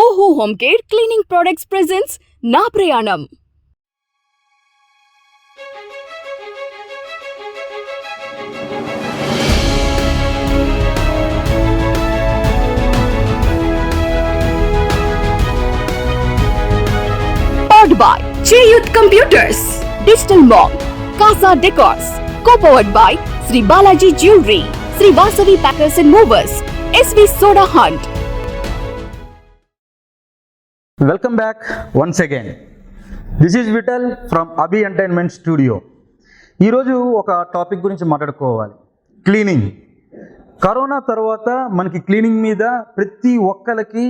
ఓహో home care cleaning products presents నా ప్రయాణం. Powered by Cheyuth Computers, Digital Mall, Casa Decors, co-powered by Sri Balaji Jewelry, Sri Vasavi Packers and Movers, SV Soda Hunt. Welcome back once again. This is Vital from Abhi Entertainment Studio. ఈరోజు ఒక topic గురించి మాట్లాడుకోవాలి, cleaning. Corona తర్వాత మనకి cleaning మీద ప్రతి ఒక్కరికి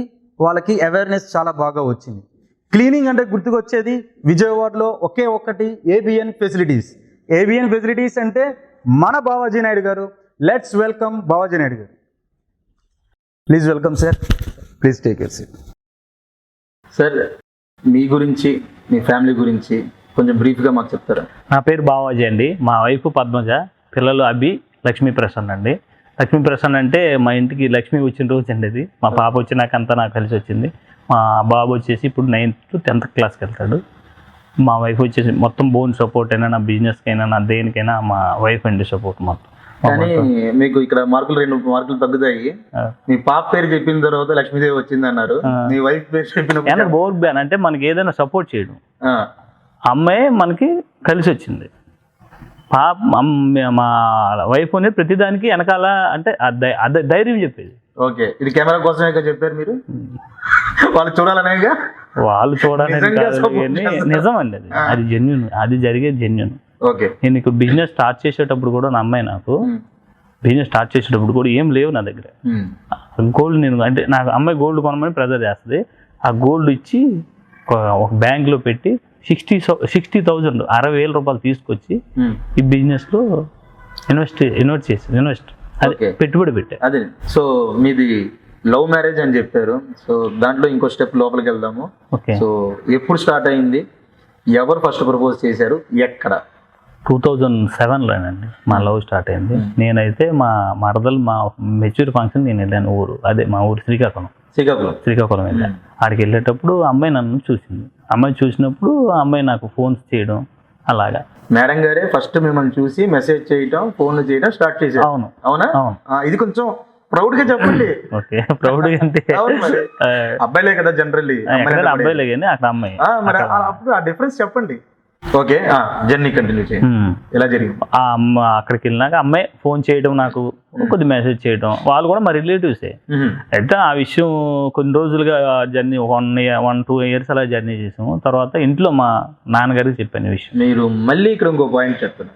వాళ్ళకి అవేర్నెస్ చాలా బాగా వచ్చింది. క్లీనింగ్ అంటే గుర్తుకొచ్చేది విజయవాడలో ఒకే ఒక్కటి ఏబిఎన్ ఫెసిలిటీస్. ఏబిఎన్ ఫెసిలిటీస్ అంటే మన బావాజీ నాయుడు గారు. లెట్స్ వెల్కమ్ బావాజీ నాయుడు గారు. Please welcome sir. Please take your seat. Sir, మీ గురించి మీ ఫ్యామిలీ గురించి కొంచెం బ్రీఫ్గా మాకు చెప్తారా? నా పేరు బావాజీ అండి. మా వైఫ్ పద్మజ, పిల్లలు అభి, లక్ష్మీ ప్రసన్న అండి. లక్ష్మీ ప్రసన్న అంటే మా ఇంటికి లక్ష్మి వచ్చిన రోజు అండి. అది మా పాప వచ్చినాక అంతా నాకు కలిసి వచ్చింది. మా బాబు వచ్చేసి ఇప్పుడు 9th to 10th క్లాస్కి వెళ్తాడు. మా వైఫ్ వచ్చేసి మొత్తం బోన్ సపోర్ట్ అయినా, నా బిజినెస్కి అయినా, నా దేనికైనా మా వైఫ్ అండి సపోర్ట్ మొత్తం. కానీ మీకు ఇక్కడ మార్కులు 2 మార్కులు తగ్గుతాయి. మీ పాప పేరు చెప్పిన తర్వాత లక్ష్మీదేవి వచ్చింది అన్నారు. మీ వైఫ్ పేరు చెప్పిన బోర్ బ్యాన్ అంటే మనకి ఏదైనా సపోర్ట్ చేయడం, అమ్మాయి మనకి కలిసి వచ్చింది. పాప మా వైఫ్ అనేది ప్రతిదానికి వెనకాల అంటే అదే ధైర్యం చెప్పేది. ఓకే, ఇది కెమెరా కోసమే చెప్పారు మీరు? వాళ్ళు చూడాలనేగా? వాళ్ళు చూడాలని నిజం అండి. అది జెన్యున్, అది జరిగేది జెన్యున్. ఓకే, నేను ఇక్కడ బిజినెస్ స్టార్ట్ చేసేటప్పుడు కూడా నా అమ్మాయి నాకు బిజినెస్ స్టార్ట్ చేసేటప్పుడు కూడా ఏం లేవు నా దగ్గర. గోల్డ్ నేను అంటే నాకు అమ్మాయి గోల్డ్ కొనమని ప్రెజర్ చేస్తుంది. ఆ గోల్డ్ ఇచ్చి ఒక బ్యాంక్లో పెట్టి 60,000 60,000 రూపాయలు తీసుకొచ్చి ఈ బిజినెస్లో ఇన్వెస్ట్ పెట్టుబడి పెట్టా. అదే. సో మీది లవ్ మ్యారేజ్ అని చెప్పారు. సో దాంట్లో ఇంకో స్టెప్ లోపలికి వెళ్దాము. ఓకే, సో ఎప్పుడు స్టార్ట్ అయింది? ఎవరు ఫస్ట్ ప్రపోజ్ చేశారు? ఎక్కడ? 2007లోనండి మా లవ్ స్టార్ట్ అయింది. నేనైతే మా మరదలు మా మెచ్యూర్ ఫంక్షన్ నేను వెళ్ళాను. ఊరు అదే మా ఊరు శ్రీకాకుళం వెళ్ళాను. ఆడికి వెళ్ళేటప్పుడు అమ్మాయి నన్ను చూసింది. అమ్మాయి చూసినప్పుడు అమ్మాయి నాకు ఫోన్స్ చేయడం అలాగా. మేడం గారే ఫస్ట్ మిమ్మల్ని చూసి మెసేజ్ చేయడం, ఫోన్లు చేయడం స్టార్ట్ చేశారు. అవును. అవునా? ఇది కొంచెం ప్రౌడ్ గా చెప్పండి. ఓకే, ప్రౌడ్ గా అంటే అబ్బాయిలే కదా జనరల్లీ, అబ్బాయిలే కానీ అక్కడ అమ్మాయి. అప్పుడు ఆ డిఫరెన్స్ చెప్పండి. ఓకే, జర్నీ కంటిన్యూ చేయండి. ఎలా జరిగింది? అక్కడికి వెళ్ళినాక అమ్మాయి ఫోన్ చేయడం, నాకు కొద్ది మెసేజ్ చేయడం. వాళ్ళు కూడా మా రిలేటివ్సే. అయితే ఆ విషయం కొన్ని రోజులుగా జర్నీ 1-2 years అలా జర్నీ చేసాము. తర్వాత ఇంట్లో మా నాన్నగారికి చెప్పాను ఈ విషయం. మీరు మళ్ళీ ఇక్కడ ఇంకో పాయింట్ చెప్తాను.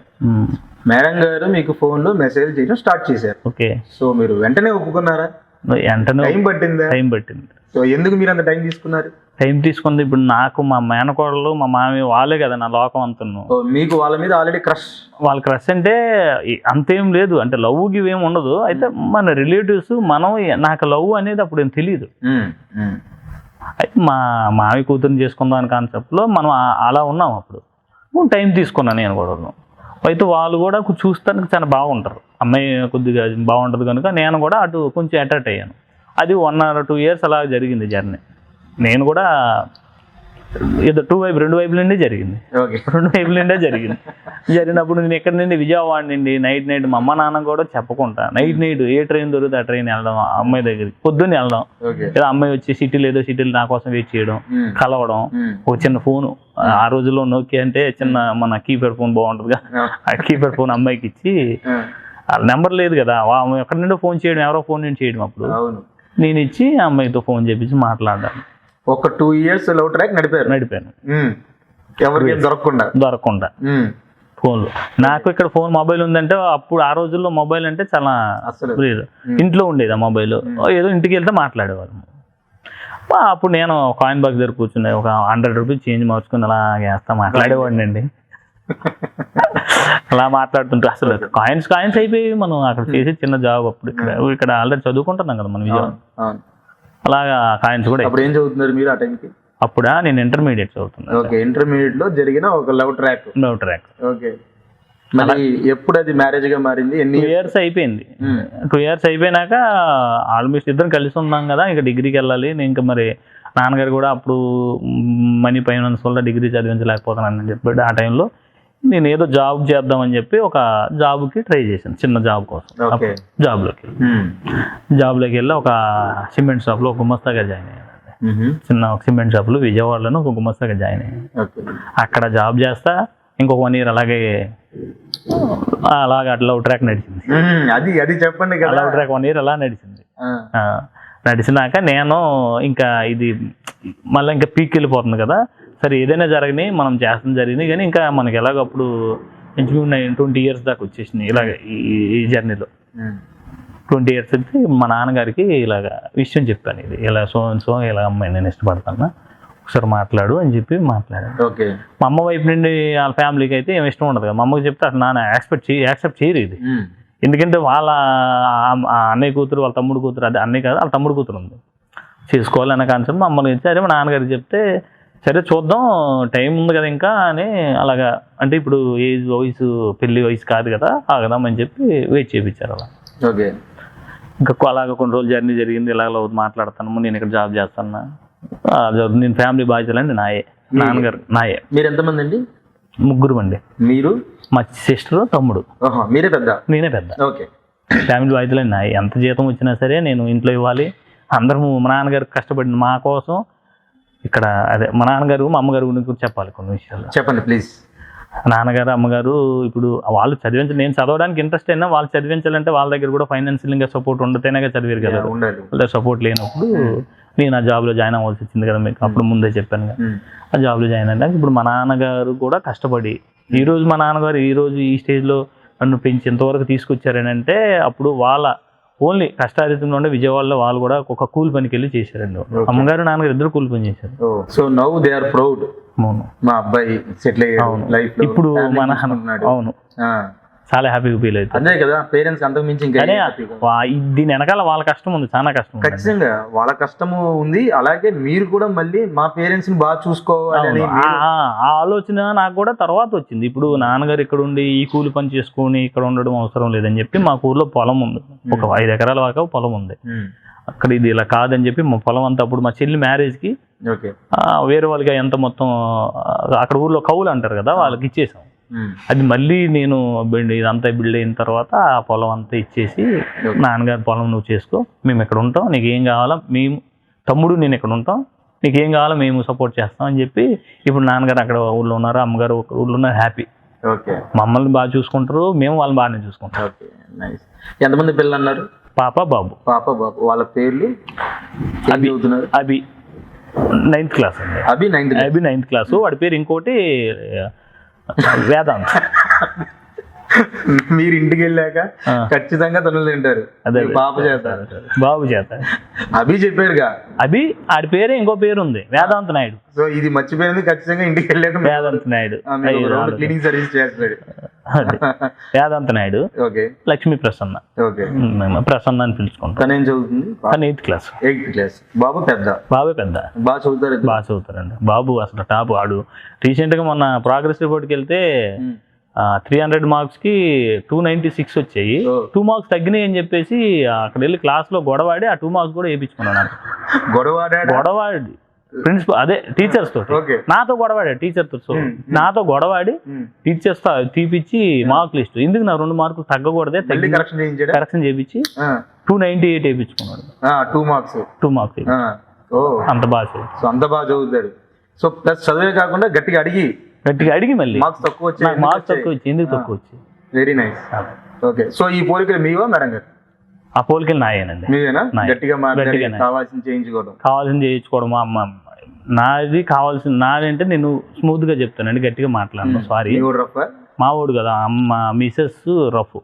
మేడం గారు మీకు ఫోన్ లో మెసేజ్ చేయడం స్టార్ట్ చేశారు. ఓకే, సో మీరు వెంటనే ఒప్పుకున్నారా? వెంటనే. టైం పట్టింది. సో ఎందుకు మీరు అంత టైం తీసుకున్నారు? టైం తీసుకుంది. ఇప్పుడు నాకు మా మేనకోడలు, మా మామయ్య వాళ్ళే కదా నా లోకం అంటున్నాను. మీకు వాళ్ళ మీద ఆల్రెడీ క్రష్? వాళ్ళ క్రష్ అంటే అంతేం లేదు, అంటే లవ్ గివ్ ఏమి ఉండదు. అయితే మన రిలేటివ్స్ నాకు లవ్ అనేది అప్పుడు ఏం తెలియదు. అయితే మా మామయ్య కూతురుని చేసుకుందాం అనే కాన్సెప్ట్లో మనం అలా ఉన్నాం. అప్పుడు టైం తీసుకున్నాను నేను కూడా. అయితే వాళ్ళు కూడా చూస్తానికి చాలా బాగుంటారు. అమ్మాయి కొద్దిగా బాగుంటుంది కనుక నేను కూడా అటు కొంచెం అట్రాక్ట్ అయ్యాను. అది 1 or 2 years అలా జరిగింది జర్నీ. నేను కూడా ఏదో రెండు వైపుల నుండి జరిగింది. జరిగినప్పుడు నేను ఎక్కడి నుండి విజయవాడ నుండి నైట్ మా అమ్మ నాన్న కూడా చెప్పకుండా నైట్ ఏ ట్రైన్ దొరికితే ఆ ట్రైన్ వెళ్దాం, అమ్మాయి దగ్గరికి పొద్దున్నే వెళ్దాం. ఏదో అమ్మాయి వచ్చి సిటీలో నా కోసం వెయిట్ చేయడం, కలవడం. ఒక చిన్న ఫోను, ఆ రోజుల్లో నోకియా అంటే చిన్న మన కీప్యాడ్ ఫోన్ బాగుంటుందిగా, ఆ కీప్యాడ్ ఫోన్ అమ్మాయికి ఇచ్చి, నెంబర్ లేదు కదా, ఎక్కడి నుండో ఫోన్ చేయడం, ఎవరో ఫోన్ నుంచి చేయడం. అప్పుడు నేను ఇచ్చి అమ్మాయితో ఫోన్ చేపించి మాట్లాడాను. ఒక 2 years లవ్ ట్రాక్ నడిపాను. ఎవరికి దొరకకుండా ఫోన్లు. నాకు ఇక్కడ ఫోన్ మొబైల్ ఉందంటే అప్పుడు ఆ రోజుల్లో మొబైల్ అంటే చాలా ఇంట్లో ఉండేది. ఆ మొబైల్ ఏదో ఇంటికి వెళ్తే మాట్లాడేవాళ్ళం. అప్పుడు నేను కాయిన్ బాక్స్ దగ్గర కూర్చున్నా, ఒక 100 రూపీస్ చేంజ్ మార్చుకుని అలా వేస్తా మాట్లాడేవాడిని అండి. అలా మాట్లాడుతుంటే అసలు కాయిన్స్ అయిపోయి మనం అక్కడ చేసే చిన్న జాబ్. అప్పుడు ఇక్కడ ఆల్రెడీ చదువుకుంటున్నాం కదా మనం విజయవాడ. అలాగా కాయిన్స్ కూడా. అప్పుడు ఏం చదువుతున్నారు మీరు ఆ టైంకి? అప్పుడా నేను ఇంటర్మీడియట్ చదువుతున్నాను. ఓకే, ఇంటర్మీడియట్ లో జరిగిన ఒక లవ్ ట్రాక్. ఓకే, మళ్ళీ ఎప్పుడు అది మ్యారేజ్ గా మారింది? 2 years అయిపోయింది. 2 years అయిపోయినాక ఆల్మోస్ట్ ఇద్దరం కలిసి ఉన్నాం కదా, ఇంకా డిగ్రీకి వెళ్ళాలి. నేను ఇంకా మరి నాన్నగారు కూడా అప్పుడు మనీ ఫైనాన్స్ వల్ల డిగ్రీ చదివించలేకపోతున్నానని చెప్పి ఆ టైంలో నేను ఏదో జాబ్ చేద్దామని చెప్పి ఒక జాబ్కి ట్రై చేశాను, చిన్న జాబ్ కోసం. జాబ్లోకి వెళ్ళి ఒక సిమెంట్ షాప్లో ఒక గుమస్తాగా జాయిన్ అయ్యాను. చిన్న ఒక సిమెంట్ షాప్లో విజయవాడలోనే ఒక గుమస్తాగా జాయిన్ అయ్యాను. అక్కడ జాబ్ చేస్తా ఇంకొక 1 year అలాగే అట్లా ట్రాక్ నడిచింది. అది చెప్పండి కదా. లవ్ ట్రాక్ 1 year అలా నడిచింది. నడిచినాక నేను ఇంకా ఇది మళ్ళీ ఇంకా పీక్ వెళ్ళిపోతుంది కదా, సరే ఏదైనా జరగని మనం చేస్తాం జరిగింది కానీ ఇంకా మనకి ఎలాగప్పుడు ఇంచుమించు 20 years దాకా వచ్చేసినాయి ఇలాగ ఈ జర్నీలో. 20 years అయితే మా నాన్నగారికి ఇలాగ విషయం చెప్పాను, ఇది ఇలా సో ఇలా అమ్మాయి నేను ఇష్టపడతాను, ఒకసారి మాట్లాడు అని చెప్పి మాట్లాడాను. మా అమ్మ వైపు నుండి వాళ్ళ ఫ్యామిలీకి అయితే ఏమి ఇష్టం ఉండదు కదా, మా అమ్మకి చెప్తే అసలు నాన్న యాక్సెప్ట్ చేయరు ఇది. ఎందుకంటే వాళ్ళ అన్నయ్య కూతురు వాళ్ళ తమ్ముడు కూతురు, అదే అన్నయ్య కాదు వాళ్ళ తమ్ముడు కూతురు ఉంది, చేసుకోవాలన్న కాన్సెప్ట్ మా అమ్మకి ఇచ్చి, అదే మా నాన్నగారికి చెప్తే సరే చూద్దాం టైం ఉంది కదా ఇంకా అని అలాగా, అంటే ఇప్పుడు వయసు పెళ్లి వయసు కాదు కదా ఆగదామని చెప్పి వెయిట్ చేయించారు అలా. ఇంకా అలాగ కొన్ని రోజులు జర్నీ జరిగింది, ఇలాగ మాట్లాడతాను, నేను ఇక్కడ జాబ్ చేస్తాను, నేను ఫ్యామిలీ బాధ్యతలండి నాయే, నాన్నగారు నాయే. మీరు ఎంతమంది అండి? 3 అండి. మీరు, మా సిస్టర్, తమ్ముడు. మీరే పెద్ద? నేనే పెద్ద. ఫ్యామిలీ బాధ్యతలండి నాయే. ఎంత జీతం వచ్చినా సరే నేను ఇంట్లో ఇవ్వాలి. అందరము మా నాన్నగారు కష్టపడిన మా కోసం ఇక్కడ, అదే మా నాన్నగారు మా అమ్మగారు గురించి చెప్పాలి కొన్ని విషయాలు. చెప్పండి ప్లీజ్. నాన్నగారు అమ్మగారు ఇప్పుడు వాళ్ళు చదివించాలి, నేను చదవడానికి ఇంట్రెస్ట్ అయినా వాళ్ళు చదివించాలంటే వాళ్ళ దగ్గర కూడా ఫైనాన్షియల్గా సపోర్ట్ ఉండతేనే చదివారు కదా, వాళ్ళ సపోర్ట్ లేనప్పుడు నేను ఆ జాబ్లో జాయిన్ అవ్వాల్సి వచ్చింది కదా, మీకు అప్పుడు ముందే చెప్పాను కదా. ఆ జాబ్లో జాయిన్ అయినాక ఇప్పుడు మా నాన్నగారు కూడా కష్టపడి ఈరోజు మా నాన్నగారు ఈరోజు ఈ స్టేజ్లో నన్ను పెంచి ఎంతవరకు తీసుకొచ్చారనంటే అప్పుడు వాళ్ళ ఓన్లీ కష్టారీతంగా ఉండే విజయవాడలో వాళ్ళు కూడా ఒక కూలి పనికి వెళ్ళి చేశారండి. అమ్మగారు నాన్నగారు ఇద్దరు కూలి పని చేశారు. So now they are proud. మా అబ్బాయి సెటిల్ అయ్యాడు లైఫ్ లో. ఇప్పుడు మా నాన్న అవును చాలా హ్యాపీగా ఫీల్ అవుతుంది. అదే కదా పేరెంట్స్ అంతకు మించి ఇంకా దీని వెనకాల వాళ్ళ కష్టం ఉంది, చాలా కష్టం. ఖచ్చితంగా వాళ్ళ కష్టము ఉంది. అలాగే మీరు కూడా మళ్ళీ మా పేరెంట్స్ ని బాగా చూసుకోవాలి ఆ ఆలోచన నాకు కూడా తర్వాత వచ్చింది. ఇప్పుడు నాన్నగారు ఇక్కడ ఉండి ఈ కూలి పని చేసుకుని ఇక్కడ ఉండడం అవసరం లేదని చెప్పి మా ఊర్లో పొలం ఉంది, ఒక 5 ఎకరాల వరకు పొలం ఉంది. అక్కడ ఇది ఇలా కాదని చెప్పి మా పొలం అంతా అప్పుడు మా చెల్లి మ్యారేజ్కి వేరే వాళ్ళకి ఎంత మొత్తం అక్కడ ఊర్లో కౌలు అంటారు కదా వాళ్ళకి ఇచ్చేసాం. అది మళ్ళీ నేను ఇదంతా బిల్డ్ అయిన తర్వాత ఆ పొలం అంతా ఇచ్చేసి నాన్నగారి పొలం నువ్వు చేసుకో, మేము ఇక్కడ ఉంటాం, నీకు ఏం కావాలో మేము తమ్ముడు నేను ఇక్కడ ఉంటాం, నీకు ఏం కావాలో మేము సపోర్ట్ చేస్తాం అని చెప్పి ఇప్పుడు నాన్నగారు అక్కడ ఊళ్ళో ఉన్నారు, అమ్మగారు ఒక ఊళ్ళో ఉన్నారు, హ్యాపీ. మమ్మల్ని బాగా చూసుకుంటారు, మేము వాళ్ళని బాగానే చూసుకుంటాం. ఎంతమంది పిల్లలు అన్నారు? పాప బాబు. వాళ్ళ పేర్లు? అభి 9th క్లాస్ అండి. అభి 9th క్లాస్. వాడి పేరు ఇంకోటి వేదాంత్. మీరు ఇంటికి వెళ్ళాక ఖచ్చితంగా తనులు తింటారు. బాబు చేత అభి చెప్పారుగా. ఆడి పేరే ఇంకో పేరు ఉంది, వేదాంత్ నాయుడు. సో ఇది మర్చిపోయింది, ఖచ్చితంగా ఇంటికి వెళ్ళాక వేదాంత్ నాయుడు క్లీనింగ్ సర్వీస్ చేస్తాడు. వేదాంత నాయుడు, లక్ష్మీ ప్రసన్న, ప్రసన్న అని పిలుచుకుంటాం. తను ఏం చదువుతుంది? 8th class. బాబే పెద్ద. బాగా చదువుతారండి. బాబు అసలు టాప్. ఆడు రీసెంట్ గా మొన్న ప్రోగ్రెస్ రిపోర్ట్కి వెళ్తే 300 మార్క్స్ కి 296 వచ్చాయి. 2 మార్క్స్ తగ్గినాయి అని చెప్పేసి అక్కడ వెళ్ళి క్లాస్ లో గొడవాడి ఆ 2 మార్క్స్ కూడా వేయించుకున్నాను. గొడవాడి ప్రిన్సిపల్ అదే టీచర్స్ తోటి, నాతో గొడవాడాడు టీచర్ తో. సో నాతో గొడవాడి టీచర్స్ తీపిచ్చి మార్క్ లిస్ట్ ఎందుకు నా 2 మార్కులు తగ్గకూడదే కరెక్షన్ చేయించి 298 వేయించుకున్నాడు. 2 మార్క్స్ అంత బాగా చదువుతాడు. సో ప్లస్ చదివే కాకుండా గట్టిగా అడిగి మళ్ళీ మార్క్స్ తక్కువ వచ్చి ఎందుకు తక్కువ వచ్చి. Very nice. ఓకే. సో ఈ పోలికలు మీవా మేడం గారు? ఆ పోలికలు నాయేనండి. కావాల్సింది చేయించుకోవడం మా అమ్మ నాది కావాల్సింది నాదంటే నేను స్మూత్ గా చెప్తానండి, గట్టిగా మాట్లాడను. సారీ మా ఊడు కదా అమ్మ మిసెస్ రఫ్,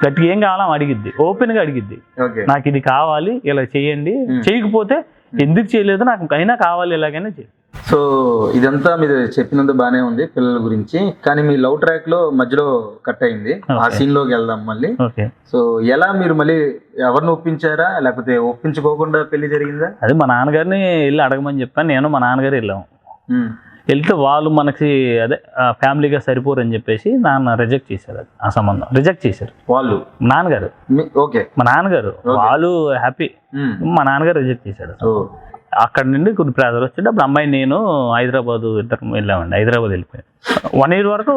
గట్టిగా ఏం కావాలో అడిగిద్ది, ఓపెన్ గా అడిగిద్ది. నాకు ఇది కావాలి ఇలా చేయండి, చేయకపోతే ఎందుకు చేయలేదు నాకు అయినా కావాలి ఎలాగైనా చేయండి. సో ఇదంతా మీరు చెప్పినంత బానే ఉంది పిల్లల గురించి, కానీ మీ లవ్ ట్రాక్ లో మధ్యలో కట్ అయింది. ఆ సీన్ లోకి వెళ్దాం మళ్ళీ. సో ఎలా మీరు మళ్ళీ ఎవరిని ఒప్పించారా లేకపోతే ఒప్పించుకోకుండా పెళ్లి జరిగిందా? అదే మా నాన్నగారిని వెళ్ళి అడగమని చెప్పాను, నేను మా నాన్నగారు వెళ్ళాము. వెళ్తే వాళ్ళు మనకి అదే ఫ్యామిలీగా సరిపోరు అని చెప్పేసి నాన్న రిజెక్ట్ చేశారు, అది ఆ సంబంధం రిజెక్ట్ చేశారు వాళ్ళు. నాన్నగారు. ఓకే. మా నాన్నగారు వాళ్ళు హ్యాపీ, మా నాన్నగారు రిజెక్ట్ చేశాడు. అక్కడ నుండి కొన్ని ప్రెజర్ వచ్చి అప్పుడు అమ్మాయి నేను హైదరాబాద్ ఇద్దరు వెళ్ళామండి. హైదరాబాద్ వెళ్ళిపోయాను. 1 year వరకు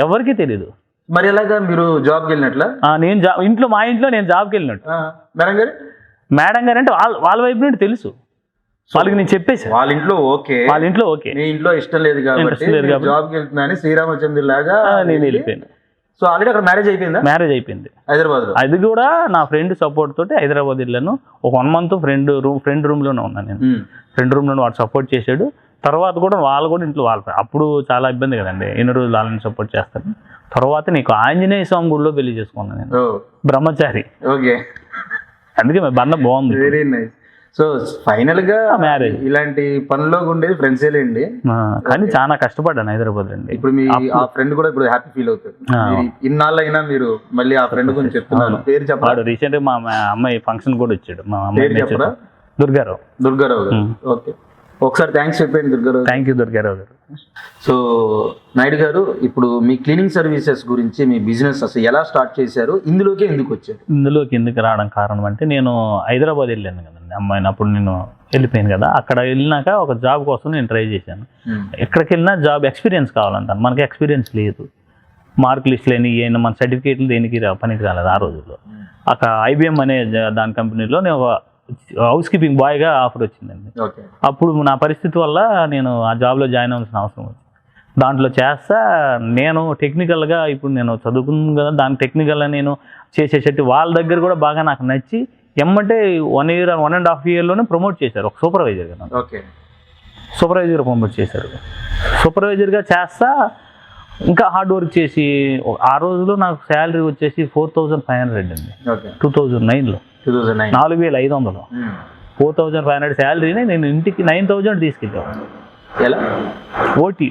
ఎవరికీ తెలియదు. మరి ఎలాగా మీరు జాబ్కి వెళ్ళినట్లా? నేను మా ఇంట్లో నేను జాబ్కి వెళ్ళినట్టు. మేడం గారు అంటే వాళ్ళ వైపు నుండి తెలుసు, వాళ్ళకి నేను చెప్పేసి వాళ్ళ ఇంట్లో ఓకే, వాళ్ళ ఇంట్లో ఓకే, మీ ఇంట్లో ఇష్టం లేదు కాబట్టి జాబ్కి వెళ్తున్నాను శ్రీరామచంద్ర లాగా నేను వెళ్ళిపోయాను. సో ఆల్రెడీ అక్కడ మ్యారేజ్ అయిపోయిందా? మ్యారేజ్ అయిపోయింది హైదరాబాద్. అది కూడా నా ఫ్రెండ్ సపోర్ట్ తోటి హైదరాబాద్ వెళ్ళాను. ఒక 1 month ఫ్రెండ్ రూమ్ లోనే ఉన్నాను నేను. ఫ్రెండ్ రూమ్ లో వాడు సపోర్ట్ చేశాడు. తర్వాత కూడా వాళ్ళు కూడా ఇంట్లో అప్పుడు చాలా ఇబ్బంది కదండి, ఎన్ని రోజులు వాళ్ళని సపోర్ట్ చేస్తాను. తర్వాత నీకు ఆంజనేయ స్వామి గుడిలో పెళ్లి చేసుకున్నాను నేను, బ్రహ్మచారి. ఓకే. అందుకే బంధం బాగుంది. Very nice. సో ఫైనల్ గా మ్యారేజ్ ఇలాంటి పనిలో ఉండేది ఫ్రెండ్సే లేండి, కానీ చాలా కష్టపడ్డాను హైదరాబాద్ అండి. ఇప్పుడు మీ ఆ ఫ్రెండ్ కూడా ఇప్పుడు హ్యాపీ ఫీల్ అవుతారు. ఇన్నాళ్ళైనా మీరు మళ్ళీ ఆ ఫ్రెండ్ గురించి చెప్తున్నారు. పేరు చెప్పాడు. రీసెంట్ గా మా అమ్మాయి ఫంక్షన్ కూడా వచ్చాడు. మా అమ్మాయి చెప్పరా? దుర్గారావు గారు. ఓకే, ఒకసారి థ్యాంక్స్ చెప్పండి దుర్గారావు. థ్యాంక్ యూ దుర్గారావు గారు. సో నాయుడు గారు, ఇప్పుడు మీ క్లీనింగ్ సర్వీసెస్ గురించి, మీ బిజినెస్ అసలు ఎలా స్టార్ట్ చేశారు, ఇందులోకి ఎందుకు వచ్చారు? ఇందులోకి ఎందుకు రావడం కారణం అంటే, నేను హైదరాబాద్ వెళ్ళాను కదండి అమ్మాయిని, అప్పుడు నేను వెళ్ళిపోయాను కదా. అక్కడ వెళ్ళినాక ఒక జాబ్ కోసం నేను ట్రై చేశాను. ఎక్కడికి వెళ్ళినా జాబ్ ఎక్స్పీరియన్స్ కావాలంటాను, మనకి ఎక్స్పీరియన్స్ లేదు. మార్క్ లిస్ట్ లేని ఏమైనా మన సర్టిఫికేట్లు దేనికి పనికి రాలేదు ఆ రోజుల్లో. అక్కడ IBM అనే దాని కంపెనీలో నేను ఒక హౌస్ కీపింగ్ బాయ్గా ఆఫర్ వచ్చిందండి. అప్పుడు నా పరిస్థితి వల్ల నేను ఆ జాబ్లో జాయిన్ అవ్వాల్సిన అవసరం వచ్చింది. దాంట్లో చేస్తా నేను టెక్నికల్గా, ఇప్పుడు నేను చదువుకున్నాను కదా, దాని టెక్నికల్గా నేను చేసేసట్టు వాళ్ళ దగ్గర కూడా బాగా నాకు నచ్చి ఎమ్మంటే 1 year 1.5 yearలోనే ప్రమోట్ చేశారు ఒక సూపర్వైజర్గా. సూపర్వైజర్గా ప్రమోట్ చేశారు. సూపర్వైజర్గా చేస్తా ఇంకా హార్డ్ వర్క్ చేసి ఆ రోజులో నాకు శాలరీ వచ్చేసి 4,500 అండి. 2009లో 4,500. 4,500 శాలరీని నేను ఇంటికి 9,000 తీసుకెళ్ళాను. ఎలా? ఓటీ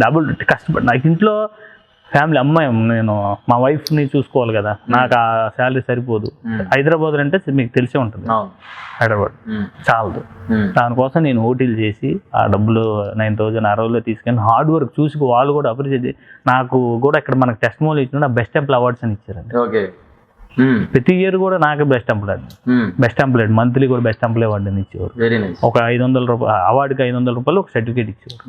డబుల్ కష్టపడి. నాకు ఇంట్లో ఫ్యామిలీ అమ్మాయి, నేను మా వైఫ్ని చూసుకోవాలి కదా, నాకు ఆ శాలరీ సరిపోదు. హైదరాబాద్ అంటే మీకు తెలిసే ఉంటుంది, హైదరాబాద్ చాలదు. దానికోసం నేను ఓటీలు చేసి ఆ డబ్బులు 9,000 ఆ రోజుల్లో తీసుకొని హార్డ్ వర్క్ చూసి వాళ్ళు కూడా అప్రిషియేట్ చేసి నాకు కూడా ఇక్కడ మనకు టెస్ట్ మోల్ ఇచ్చిన బెస్ట్ ఎంప్లాయ్ అవార్డ్స్ అని ఇచ్చారండి. ప్రతి ఇయర్ కూడా నాకు బెస్ట్ ఎంప్లాయ్ మంత్లీ కూడా బెస్ట్ ఎంప్లాయ్ అవార్డు అని ఇచ్చేవారు. ఒక 500 రూపాయలు అవార్డుకి 500 రూపాయలు ఒక సర్టిఫికేట్ ఇచ్చేవారు.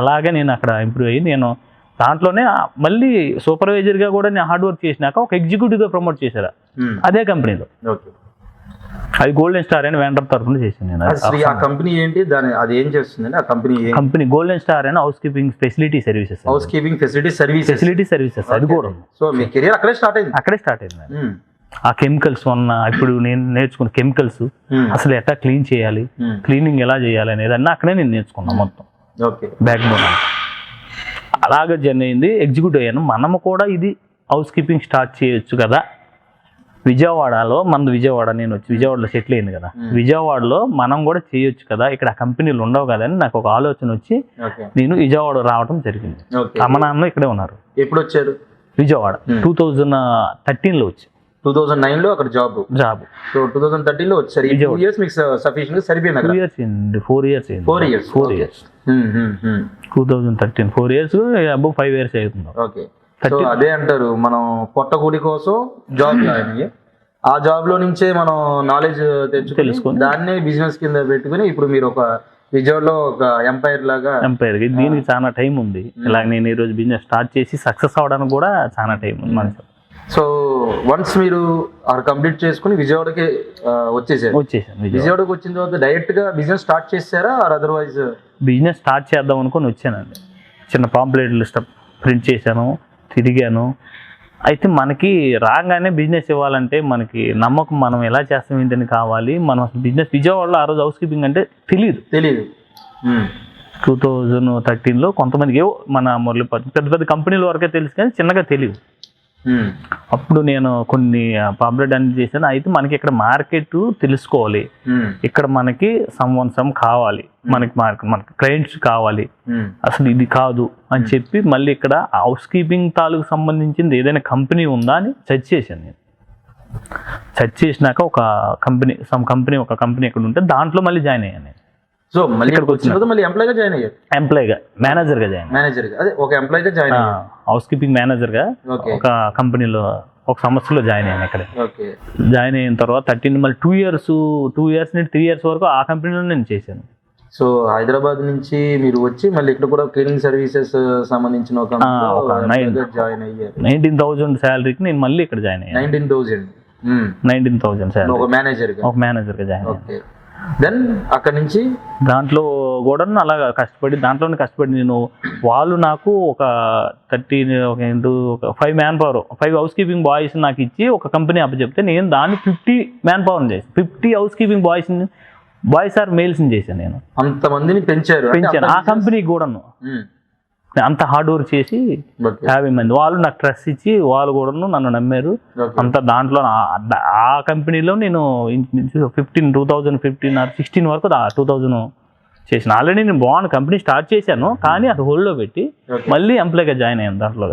అలాగే నేను అక్కడ ఇంప్రూవ్ అయ్యి నేను దాంట్లోనే మళ్ళీ సూపర్వైజర్గా కూడా నేను హార్డ్ వర్క్ చేసినాక ఒక ఎగ్జిక్యూటివ్గా ప్రమోట్ చేశారా అదే కంపెనీలో. అది గోల్డెన్ స్టార్ అని వెండర్ తరఫున చేశాను నేను. ఆ కంపెనీ ఏంటి, దాని అది ఏం చేస్తుంది? ఆ కంపెనీ గోల్డెన్ స్టార్ అని హౌస్ కీపింగ్ ఫెసిలిటీ సర్వీసెస్. అది కూడా. సో మీ కెరీర్ అక్కడే స్టార్ట్ అయింది. ఆ కెమికల్స్ ఇప్పుడు నేను నేర్చుకున్న కెమికల్స్ అసలు ఎట్లా క్లీన్ చేయాలి, క్లీనింగ్ ఎలా చేయాలి అనేది అన్నీ అక్కడే నేను నేర్చుకున్నాను మొత్తం. బ్యాక్ బోన్ అలాగే జర్నీ అయింది. ఎగ్జిక్యూటివ్ అయ్యాను. మనము కూడా ఇది హౌస్ కీపింగ్ స్టార్ట్ చేయొచ్చు కదా విజయవాడలో. నేను వచ్చి విజయవాడలో సెటిల్ అయింది కదా, విజయవాడలో మనం కూడా చేయొచ్చు కదా, ఇక్కడ కంపెనీలు ఉండవు కదా అని నాకు ఒక ఆలోచన వచ్చి నేను విజయవాడ రావడం జరిగింది. అమ్మ నాన్న ఇక్కడే ఉన్నారు. ఎప్పుడు వచ్చారు? విజయవాడ 2013లో వచ్చి 2009లో అక్కడ జాబ్. సో 2013లో వచ్చారు. 2 years మీకు సఫిషియెంట్ సరిపోయింది. 2 years అయింది. 4 years 2013 4 years అబౌవ్ 5 years అవుతుంది. ఓకే. సో అదే అంటారు, మనం పొట్టకూడి కోసం జాబ్ జాయిన్ అయ్యి ఆ జాబ్ లో నుంచే మనం నాలెడ్జ్ తెలుసుకొని దాన్నే బిజినెస్ కింద పెట్టుకుని ఇప్పుడు మీరు ఒక విజయవాడలో ఒక ఎంపైర్ దీనికి చాలా టైం ఉంది. ఇలా నేను ఈ రోజు బిజినెస్ స్టార్ట్ చేసి సక్సెస్ అవడానికి కూడా చాలా టైం ఉంది మనకి. సో వన్స్ మీరు కంప్లీట్ చేసుకుని విజయవాడకి వచ్చేసాను. విజయవాడకి వచ్చిన తర్వాత డైరెక్ట్ గా బిజినెస్ స్టార్ట్ చేశారా, అదర్వైజ్? బిజినెస్ స్టార్ట్ చేద్దాం అనుకుని వచ్చానండి. చిన్న పాంప్లెట్లు ప్రింట్ చేశాను, తిరిగాను. అయితే మనకి రాగానే బిజినెస్ ఇవ్వాలంటే మనకి నమ్మకం, మనం ఎలా చేస్తాం ఏంటని కావాలి. మనం బిజినెస్ విజయవాడలో ఆ రోజు హౌస్ కీపింగ్ అంటే తెలియదు. 2013లో కొంతమందికి మన మురళి పెద్ద పెద్ద కంపెనీల వరకే తెలుసు కానీ చిన్నగా తెలియదు. అప్పుడు నేను కొన్ని పాంప్లెట్ అన్ని చేశాను. అయితే మనకి ఇక్కడ మార్కెట్ తెలుసుకోవాలి, ఇక్కడ మనకి సమ్ కావాలి, మనకి క్లయింట్స్ కావాలి, అసలు ఇది కాదు అని చెప్పి మళ్ళీ ఇక్కడ హౌస్ కీపింగ్ తాలూకు సంబంధించింది ఏదైనా కంపెనీ ఉందా అని సెర్చ్ చేశాను. నేను సెర్చ్ చేసినాక ఒక కంపెనీ ఇక్కడ ఉంటే దాంట్లో మళ్ళీ జాయిన్ అయ్యాను నేను. సో మళ్ళీ ఇక్కడికి వచ్చిన తర్వాత మళ్ళీ ఎంప్లాయ్ గా జాయిన్ అయ్యారు. ఎంప్లాయ్గా, మేనేజర్గా జాయిన్, మేనేజర్ అదే ఒక ఎంప్లాయ్ గా జాయిన్ అయ్యారు. హౌస్ కీపింగ్ మేనేజర్గా ఒక కంపెనీలో ఒక సంస్థలో జాయిన్ అయ్యాను. ఇక్కడ ఓకే. జాయిన్ అయిన తర్వాత 13 మళ్ళీ 2 ఇయర్స్ నుండి 3 ఇయర్స్ వరకు ఆ కంపెనీలో నేను చేశాను. సో హైదరాబాద్ నుంచి మీరు వచ్చి మళ్ళీ ఇక్కడ కూడా క్లీనింగ్ సర్వీసెస్ సంబంధించిన ఒక జాయిన్ అయ్యారు. 19,000 శాలరీకి నేను మళ్ళీ ఇక్కడ జాయిన్ అయ్యాను. 19,000 శాలరీ, ఒక మేనేజర్గా జాయిన్ అయ్యాను. ఓకే. దెన్ అక్కడ నుంచి దాంట్లో కూడా అలాగా దాంట్లోనే కష్టపడి నేను, వాళ్ళు నాకు ఒక 5 man power 5 house keeping boys నాకు ఇచ్చి ఒక కంపెనీ అప్పచెప్తే నేను దాన్ని 50 మ్యాన్ పవర్ చేసి 50 housekeeping boys or males చేశాను. నేను అంతమందిని పెంచాను ఆ కంపెనీకి కూడాను. అంత హార్డ్ వర్క్ చేసి 50 మంది వాళ్ళు నాకు ట్రస్ట్ ఇచ్చి వాళ్ళు కూడాను నన్ను నమ్మారు. అంత దాంట్లో ఆ కంపెనీలో నేను 2015 ఆర్ 16 వరకు 2000 చేసిన. ఆల్రెడీ నేను బాగున్న కంపెనీ స్టార్ట్ చేశాను, కానీ అది హోల్డ్లో పెట్టి మళ్ళీ ఎంప్లాయ్గా జాయిన్ అయ్యాను. దాంట్లో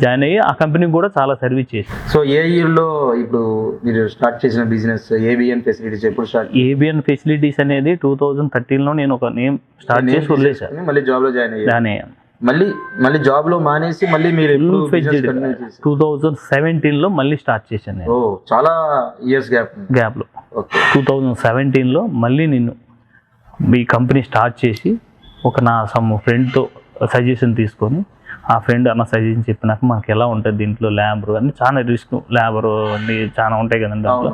జాయిన్ అయ్యి ఆ కంపెనీకి కూడా చాలా సర్వీస్ చేశాను. సో ఏ ఇయర్లో ఇప్పుడు మీరు స్టార్ట్ చేసిన బిజినెస్ ఏబిఎన్ ఫెసిలిటీస్ ఎప్పుడు స్టార్ట్? ఏబిఎన్ ఫెసిలిటీస్ అనేది 2013లో నేను ఒక నేమ్ స్టార్ట్ చేసి వదిలేసాను. మళ్ళీ జాబ్లో జాయిన్ అయ్యాను. మళ్ళీ జాబ్ లో మానేసి మళ్ళీ మీరు 2017లో మళ్ళీ స్టార్ట్ చేశాను. చాలా ఇయర్స్ గ్యాప్ లో 2017లో మళ్ళీ నేను ఈ కంపెనీ స్టార్ట్ చేసి నా ఫ్రెండ్తో సజెషన్ తీసుకొని, ఆ ఫ్రెండ్ అన్న సజెషన్ చెప్పినాక మనకి ఎలా ఉంటుంది దీంట్లో ల్యాబర్ అన్ని చాలా రిస్క్, ల్యాబర్ అన్ని చాలా ఉంటాయి కదండి దాంట్లో.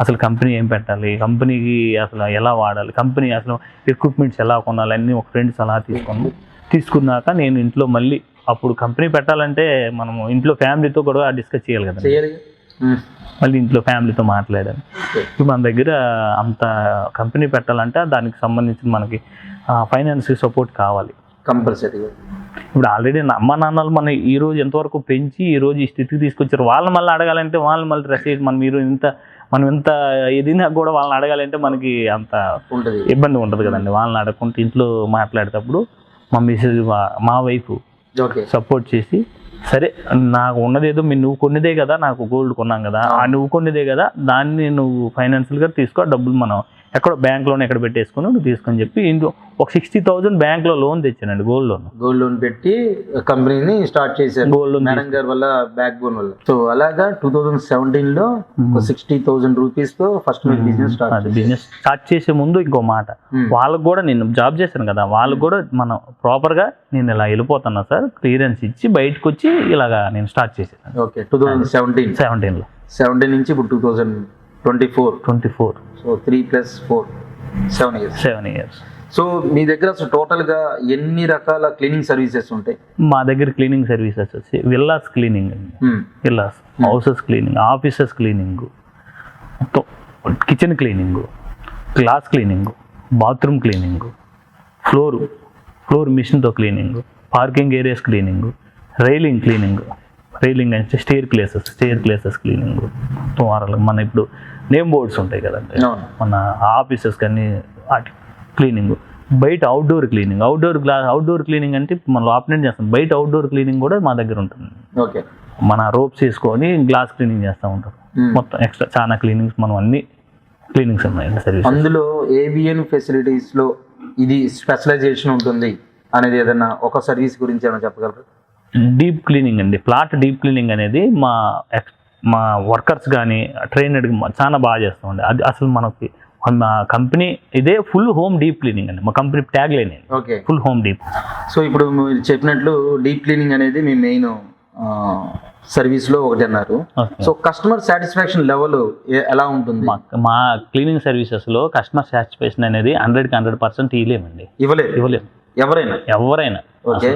అసలు కంపెనీ ఏం పెట్టాలి, కంపెనీకి అసలు ఎలా వాడాలి, కంపెనీ అసలు ఎక్విప్మెంట్స్ ఎలా కొనాలి అన్నీ ఒక ఫ్రెండ్ సలహా తీసుకున్నాక నేను ఇంట్లో మళ్ళీ అప్పుడు కంపెనీ పెట్టాలంటే మనము ఇంట్లో ఫ్యామిలీతో కూడా డిస్కస్ చేయాలి కదా. మళ్ళీ ఇంట్లో ఫ్యామిలీతో మాట్లాడాను. ఇప్పుడు మన దగ్గర అంత కంపెనీ పెట్టాలంటే దానికి సంబంధించిన మనకి ఫైనాన్స్ సపోర్ట్ కావాలి కంపల్సరీగా. ఇప్పుడు ఆల్రెడీ అమ్మ నాన్నలు మన ఈ రోజు ఎంతవరకు పెంచి ఈ రోజు ఈ స్థితికి తీసుకొచ్చారు. వాళ్ళని మళ్ళీ అడగాలంటే వాళ్ళని మళ్ళీ రెస్ట్ మనం ఎంత ఏదైనా కూడా వాళ్ళని అడగాలంటే మనకి అంత ఇబ్బంది ఉంటుంది కదండి. వాళ్ళని అడగకుంటే ఇంట్లో మాట్లాడేటప్పుడు మా మిస్సెస్ మా వైఫ్ సపోర్ట్ చేసి, సరే నాకు ఉన్నదేదో నువ్వు కొన్నిదే కదా, నాకు గోల్డ్ కొన్నాం కదా, నువ్వు కొన్నిదే కదా, దాన్ని నువ్వు ఫైనాన్షియల్గా తీసుకో, డబ్బులు మనం ఎక్కడో బ్యాంక్లోనే ఎక్కడ పెట్టేసుకుని నువ్వు తీసుకొని చెప్పి ఇంట్లో ఒక 60,000 బ్యాంక్లో లోన్ తెచ్చానండి. గోల్డ్ లోన్ పెట్టి కంపెనీని స్టార్ట్ చేశారు. గోల్డ్ లోన్ మేడం గారి వల్ల, బ్యాక్ బోన్ వల్ల. సో అలాగా 2017లో 60,000 రూపీస్ తో ఫస్ట్ బిజినెస్ స్టార్ట్ చేసే ముందు ఇంకో మాట, వాళ్ళకు కూడా నేను జాబ్ చేశాను కదా, వాళ్ళకు కూడా మనం ప్రాపర్గా నేను ఇలా వెళ్ళిపోతున్నా సార్ క్లియరెన్స్ ఇచ్చి బయటకు వచ్చి ఇలాగా నేను స్టార్ట్ చేశాను. ఓకే. 2017లో 17 నుంచి ఇప్పుడు 2024 సో 3+4 7 ఇయర్స్. సో మీ దగ్గర అసలు టోటల్ గా ఎన్ని రకాల క్లీనింగ్ సర్వీసెస్ ఉంటాయి? మా దగ్గర క్లీనింగ్ సర్వీసెస్ వచ్చి villas cleaning, villas houses cleaning, offices cleaning, kitchen cleaning, glass cleaning, bathroom cleaning, floor మిషన్తో cleaning, parking areas cleaning, railing అంటే స్టేర్ ప్లేసెస్ క్లీనింగ్. మన ఇప్పుడు నేమ్ బోర్డ్స్ ఉంటాయి కదండి మన ఆఫీసెస్ కానీ వాటి క్లీనింగ్, బయట అవుట్డోర్ క్లీనింగ్ అంటే మనం లోపల చేస్తాం, బయట అవుట్డోర్ క్లీనింగ్ కూడా మా దగ్గర ఉంటుంది. ఓకే. మన రోప్స్ వేసుకొని గ్లాస్ క్లీనింగ్ చేస్తూ ఉంటారు. మొత్తం ఎక్స్ట్రా చాలా క్లీనింగ్స్ మనం అన్ని క్లీనింగ్స్ ఉన్నాయి సర్వీస్. అందులో ఏబిఎన్ ఫెసిలిటీస్ లో ఇది స్పెషలైజేషన్ ఉంటుంది అనేది ఏదైనా ఒక సర్వీస్ గురించి ఏమైనా చెప్పగలరు? డీప్ క్లీనింగ్ అండి. ప్లాట్ డీప్ క్లీనింగ్ అనేది మా వర్కర్స్ కానీ ట్రైనర్ చాలా బాగా చేస్తామండి. అది అసలు మనకి మా కంపెనీ ఇదే ఫుల్ హోమ్ డీప్ క్లీనింగ్ అండి. మా company tag line full home deep. So ఇప్పుడు మీరు చెప్పినట్లు డీప్ క్లీనింగ్ అనేది మీ మెయిన్ సర్వీస్ లో ఒకటి అన్నారు. సో కస్టమర్ సాటిస్ఫాక్షన్ లెవెల్ ఎలా ఉంటుంది? మా క్లీనింగ్ సర్వీసెస్ లో కస్టమర్ సాటిస్ఫాక్షన్ అనేది 100% ఇవ్వలేమండి. ఇవ్వలేము ఎవరైనా. ఓకే.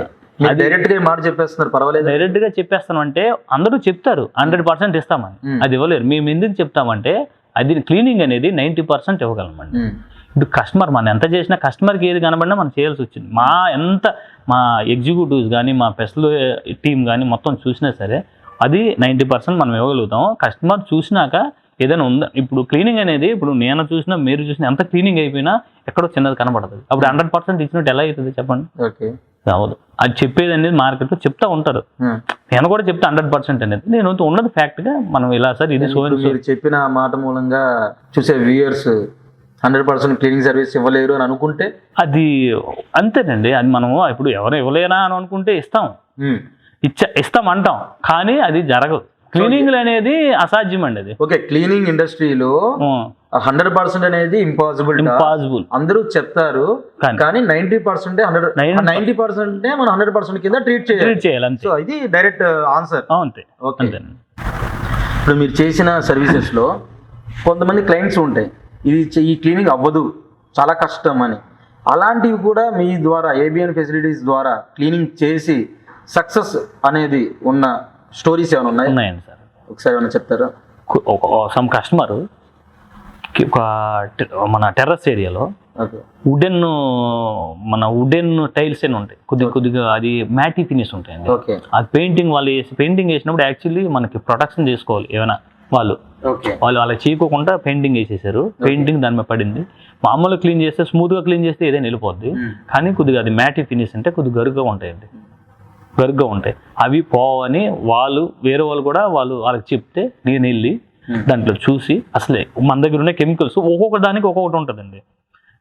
డైరెక్ట్ గా మాట చెప్పేస్తున్నారు, పర్వాలేదు డైరెక్ట్ గా చెప్పేస్తాను అంటే అందరూ చెప్తారు 100% ఇస్తామని, అది ఇవ్వలేరు. మేము ఎందుకు చెప్తామంటే అది క్లీనింగ్ అనేది 90% ఇవ్వగలమండి. ఇప్పుడు కస్టమర్ మనం ఎంత చేసినా కస్టమర్కి ఏది కనబడినా మనం చేయాల్సి వచ్చింది. మా ఎగ్జిక్యూటివ్స్ కానీ మా పెస్లో టీం కానీ మొత్తం చూసినా సరే అది 90% మనం ఇవ్వగలుగుతాం. కస్టమర్ చూసినాక ఏదైనా ఉందా, ఇప్పుడు క్లీనింగ్ అనేది ఇప్పుడు నేను చూసినా మీరు చూసినా ఎంత క్లీనింగ్ అయిపోయినా ఎక్కడో చిన్నది కనబడుతుంది. అప్పుడు 100% ఇచ్చినట్టు ఎలా అవుతుంది చెప్పండి? రావదు. అది చెప్పేది అనేది మార్కెట్లో చెప్తా ఉంటారు. నేను కూడా చెప్తా 100% అనేది. నేను ఉన్నది ఫ్యాక్ట్ గా మనం ఇలా సార్ ఇది చెప్పిన మాట మూలంగా చూసే వ్యూయర్స్ 100% క్లీనింగ్ సర్వీస్ ఇవ్వలేరు అని అనుకుంటే అది అంతేనండి. అది మనము ఇప్పుడు ఎవరు ఇవ్వలేనా అని అనుకుంటే ఇస్తాం అంటాం, కానీ అది జరగదు. క్లీనింగ్ అనేది అసాధ్యం అండి. అది ఓకే, క్లీనింగ్ ఇండస్ట్రీలో 100% అనేది ఇంపాసిబుల్. అందరూ చెప్తారు, కానీ 90% 90% మనం 100% కింద ట్రీట్ చేయాలి. సో ఇది డైరెక్ట్ ఆన్సర్. అంతే. ఓకే, ఇప్పుడు మీరు చేసిన సర్వీసెస్ లో కొంతమంది క్లయింట్స్ ఉంటాయి, ఈ క్లీనింగ్ అవ్వదు, చాలా కష్టం అని. అలాంటివి కూడా మీ ద్వారా ఏబిఎన్ ఫెసిలిటీస్ ద్వారా క్లీనింగ్ చేసి సక్సెస్ అనేది ఉన్న స్టోరీస్ ఏమైనా ఉన్నాయండి సార్? ఒకసారి ఏమైనా చెప్తారా? సమ్ కస్టమర్ మన టెర్రస్ ఏరియాలో వుడెన్ టైల్స్ అని ఉంటాయి, కొద్దిగా అది మ్యాటీ ఫినిష్ ఉంటాయండి. అది పెయింటింగ్ వేసినప్పుడు యాక్చువల్లీ మనకి ప్రొటెక్షన్ చేసుకోవాలి. ఏమైనా వాళ్ళు అలా చేయకోకుండా పెయింటింగ్ వేసేసారు. పెయింటింగ్ దాని మీద పడింది. మామూలుగా క్లీన్ చేస్తే, స్మూత్ గా క్లీన్ చేస్తే ఏదైనా వెళ్ళిపోద్ది, కానీ కొద్దిగా అది మ్యాటీ ఫినిష్ అంటే కొద్దిగా గరుగ్గా ఉంటాయండి, గరుగ్గా ఉంటాయి. అవి పోవని వేరే వాళ్ళు కూడా వాళ్ళకి చెప్తే నేను వెళ్ళి దాంట్లో చూసి, అసలే మన దగ్గర ఉన్న కెమికల్స్ ఒక్కొక్క దానికి ఒక్కొక్కటి ఉంటుందండి.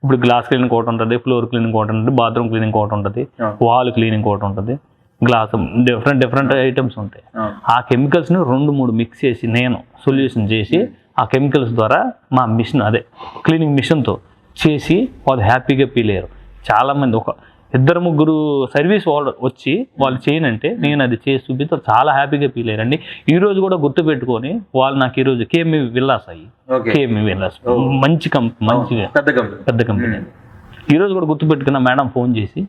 ఇప్పుడు గ్లాస్ క్లీనింగ్ ఒకటి ఉంటుంది, ఫ్లోర్ క్లీనింగ్ ఒకటి ఉంటుంది, బాత్రూమ్ క్లీనింగ్ ఒకటి ఉంటుంది, వాల్ క్లీనింగ్ ఒకటి ఉంటుంది, గ్లాస్ డిఫరెంట్ ఐటమ్స్ ఉంటాయి. ఆ కెమికల్స్ని 2-3 మిక్స్ చేసి నేను సొల్యూషన్ చేసి ఆ కెమికల్స్ ద్వారా మా మిషన్, అదే క్లీనింగ్ మిషన్తో చేసి వాళ్ళు హ్యాపీగా ఫీల్ అయ్యారు. చాలామంది 2-3 సర్వీస్ వచ్చి వాళ్ళు చేయనంటే నేను అది చేసి చూపిస్తే చాలా హ్యాపీగా ఫీల్ అయ్యారండి. ఈ రోజు కూడా గుర్తు పెట్టుకొని వాళ్ళు నాకు ఈరోజు కేఎంఈ విల్లాస్ మంచి కంపెనీ, పెద్ద కంపెనీ. ఈ రోజు కూడా గుర్తు పెట్టుకున్న మేడం ఫోన్ చేసి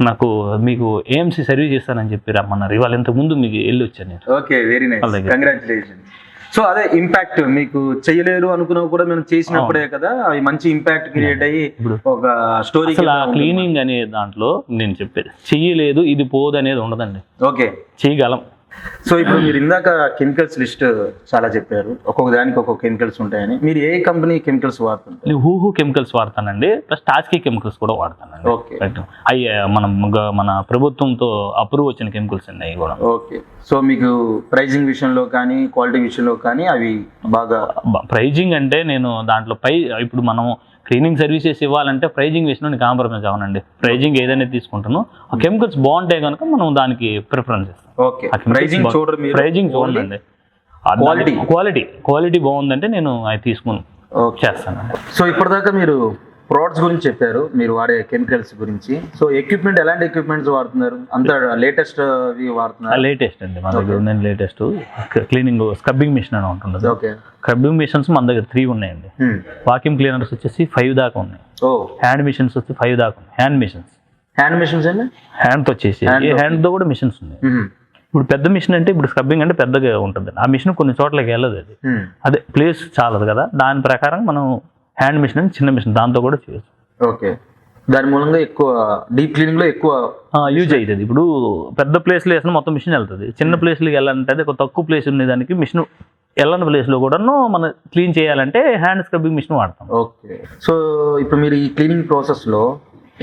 నాకు మీకు ఏఎంసీ సర్వీస్ చేస్తానని చెప్పి రమ్మన్నారు. ఇవాళ ఇంతకు ముందు మీకు వెళ్ళి వచ్చాను నేను. Okay, very nice, congratulations. So అదే ఇంపాక్ట్ మీకు చేయలేరు అనుకున్నా కూడా మేము చేసినప్పుడే కదా అవి మంచి ఇంపాక్ట్ క్రియేట్ అయ్యి ఒక స్టోరీ. క్లీనింగ్ అనే దాంట్లో నేను చెప్పేది చెయ్యలేదు, ఇది పోదు అనేది ఉండదండి. ఓకే, చేయగలం. సో ఇప్పుడు మీరు ఇందాక కెమికల్స్ లిస్ట్ చాలా చెప్పారు, ఒక్కొక్క దానికి ఒక్కొక్క కెమికల్స్ ఉంటాయని. మీరు ఏ కంపెనీ కెమికల్స్ వాడుతుంటారు? హూహు కెమికల్స్ వాడతానండి, ప్లస్ టాస్కీ కెమికల్స్ కూడా వాడతానండి. ఓకే, అవి మన ప్రభుత్వంతో అప్రూవ్ వచ్చిన కెమికల్స్ అండి అవి కూడా. ఓకే, సో మీకు ప్రైజింగ్ విషయంలో కానీ క్వాలిటీ విషయంలో కానీ అవి బాగా? ప్రైజింగ్ అంటే నేను దాంట్లో ఇప్పుడు మనం క్లీనింగ్ సర్వీసెస్ ఇవ్వాలంటే ప్రైజింగ్ విషయంలో నేను కాంప్రమైజ్ అవ్వనండి. ప్రైజింగ్ ఏదైనా తీసుకుంటాను, ఆ కెమికల్స్ బాగుంటాయి కనుక మనం దానికి ప్రిఫరెన్స్ ఇస్తాం. ప్రైజింగ్ చూడండి, క్వాలిటీ బాగుందంటే నేను అది తీసుకుని చేస్తాను. సో ఇప్పటిదాకా మీరు ప్రొడక్ట్స్ గురించి చెప్పారు, మీరు వాడే కెమికల్స్ గురించి. సో ఎక్విప్మెంట్, ఎలాంటి ఎక్విప్మెంట్స్ వాడుతున్నారు? అంత లేటెస్ట్ వాడుతున్నారు? లేటెస్ట్ అండి మన దగ్గర ఉందండి. లేటెస్ట్ క్లీనింగ్ స్క్రబ్బింగ్ మిషన్ అని ఉంటుంది. ఓకే, స్క్రబ్బింగ్ మిషన్స్ మన దగ్గర 3 ఉన్నాయండి. వాక్యూమ్ క్లీనర్స్ వచ్చేసి 5 దాకా ఉన్నాయి. హ్యాండ్ మిషన్స్ వచ్చి 5 దాకా ఉన్నాయి. హ్యాండ్ మిషన్స్ అండి, హ్యాండ్తో వచ్చేసి హ్యాండ్తో కూడా మిషన్స్ ఉన్నాయి. ఇప్పుడు పెద్ద మిషన్ అంటే ఇప్పుడు స్క్రబ్బింగ్ అంటే పెద్దగా ఉంటుంది. ఆ మిషన్ కొన్ని చోట్లకి వెళ్ళదు, అది అదే ప్లేస్ చాలదు కదా. దాని ప్రకారం మనం హ్యాండ్ మిషన్ అని చిన్న మిషన్ దాంతో కూడా చేయొచ్చు. ఓకే, దాని మూలంగా ఎక్కువ డీప్ క్లీనింగ్ లో ఎక్కువ యూజ్ అవుతుంది. ఇప్పుడు పెద్ద ప్లేస్లో వేసిన మొత్తం మిషన్ వెళ్తుంది, చిన్న ప్లేస్లోకి వెళ్ళాలంటే అది ఒక తక్కువ ప్లేస్ ఉండేదానికి మిషన్ వెళ్ళని ప్లేస్లో కూడాను మనం క్లీన్ చేయాలంటే హ్యాండ్ స్క్రబ్బింగ్ మిషన్ వాడతాం. ఓకే, సో ఇప్పుడు మీరు ఈ క్లీనింగ్ ప్రాసెస్లో